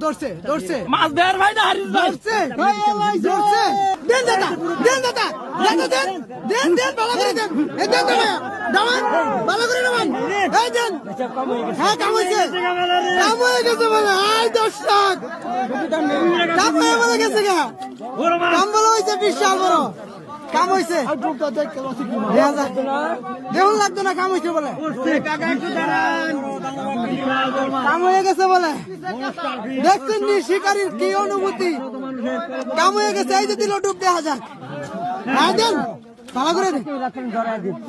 ধরছে মাছ দেয়ার ভাই না হারিস ভাই ধরছে দেন দাদা দেন ভালো করে দেন এই দেন দামান ভালো করে নামান এই দেন হ্যাঁ কাম হয়ে গেছে বলে আই দর্শক কাম হয়ে গেছে গা কাম ভালো হয়েছে বিশাল বড় কাম হয়েছে দেউল লাগতো না কাম হয়েছে বলে কাম হয়ে গেছে বলে দেখছেন নি শিকারীর কি অনুভূতি কাম হয়ে গেছে এই যে দিল ডুব দেখা যাক হ্যাঁ দেন ভালো করে দেন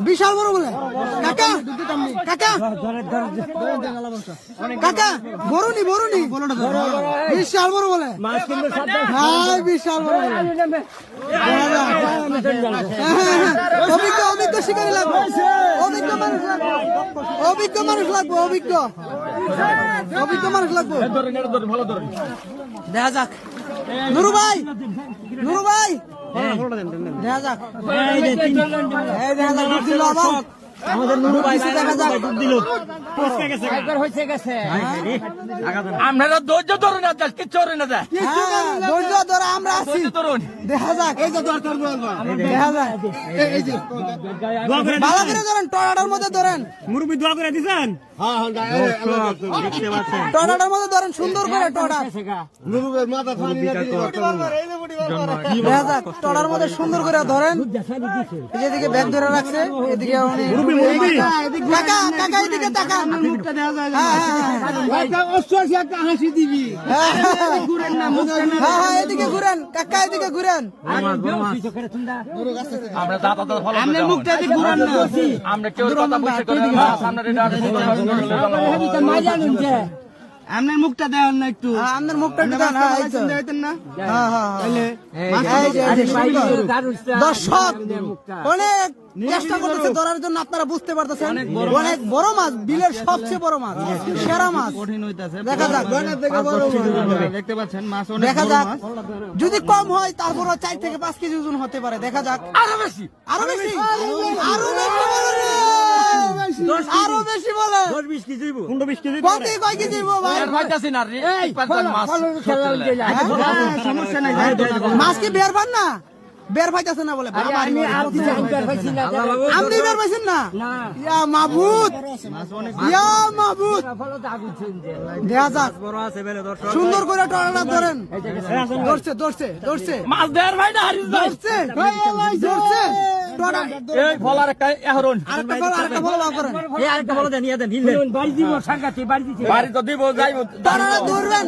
বিশাল বড় বলে কাকা কাকা কাকা বড়নি বিশাল বড় বলে হ্যাঁ বিশাল বড় অভিজ্ঞ শিকারী লাগবে অভিজ্ঞ মানুষ লাগবে দেখা যাক নুরু ভাই দেখা যাক আমাদের নুরু ভাই দেখা যাক দিল আমরা ধৈর্য ধরে না কিচ্ছু ধরে না ধৈর্য ধরে আমরা আছি দেখা যাক এই যে দরকার দেখা যাক ভালো করে ধরেন টড়াটার মধ্যে ধরেন মুরব্বি দোয়া করে দিছেন টড়াটার মধ্যে ধরেন সুন্দর করে টড়া দেখা যাক টড়ার মধ্যে সুন্দর করে ধরেন এদিকে ব্যাগ ধরে রাখছে এদিকে কাকা এদিকে তাকান হাসি দিবি এদিকে ঘুরেন কাকা এদিকে ঘুরেন আমরা মুখটা দিকে ঘুরেন না আমরা কেউ কথা বলতে করি না সামনে আপনার মুখটা দেন না একটু আপনার মুখটা দেন না দর্শক অনেক চেষ্টা করতেছে ধরার জন্য আপনারা বুঝতে পারতেছেন অনেক বড় মাছ বিলের সবচেয়ে বড় মাছ সেরা মাছ দেখা যাক দেখতে পাচ্ছেন মাছ দেখা যাক যদি কম হয় তারপর 4 থেকে 5 কেজি ওজন হতে পারে দেখা যাক আরো বেশি বলে 10-20 কেজি 15-20 কেজি কয় কেজি ভাই ভাইতাছি না রে মাছ সমস্যা নাই মাছ কি বের পান না বের ভাইতাছে না বলে আপনি বের পাইছেন না ইয়া মাহবুব দেখা যাক সুন্দর করে টড়াটা ধরেন ধরছে মাছ দেয়ার ভাই না হারিস ভাই ধরছে এই ফলার একটা এহরন আরেকটা ফল করেন এই আরেকটা ফল দেন বাড়ি দিব সাংঘাতিক বাড়ি তো দিব যাইব টড়াটা ধরবেন